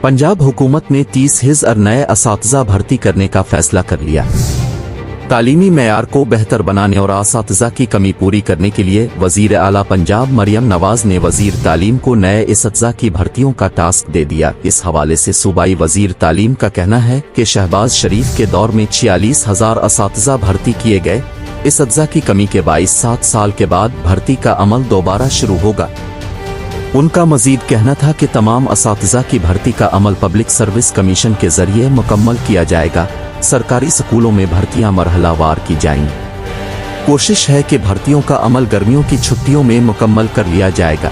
पंजाब हुकूमत ने 30,000 नए असातिज़ा भर्ती करने का फैसला कर लिया। तालीमी मेयार को बेहतर बनाने और असातिज़ा की कमी पूरी करने के लिए वज़ीर आला पंजाब मरियम नवाज ने वज़ीर तालीम को नए असातिज़ा की भर्तियों का टास्क दे दिया। इस हवाले से सूबाई वज़ीर तालीम का कहना है कि शहबाज शरीफ के दौर में 46,000 असातिज़ा भर्ती किए गए। असातिज़ा की कमी के बाइस 7 साल के बाद भर्ती का अमल दोबारा शुरू होगा। उनका मजीद कहना था कि तमाम असातिज़ा की भर्ती का अमल पब्लिक सर्विस कमीशन के जरिए मुकम्मल किया जाएगा। सरकारी स्कूलों में भर्तियां मरहलावार की जाएंगी। कोशिश है कि भर्तियों का अमल गर्मियों की छुट्टियों में मुकम्मल कर लिया जाएगा।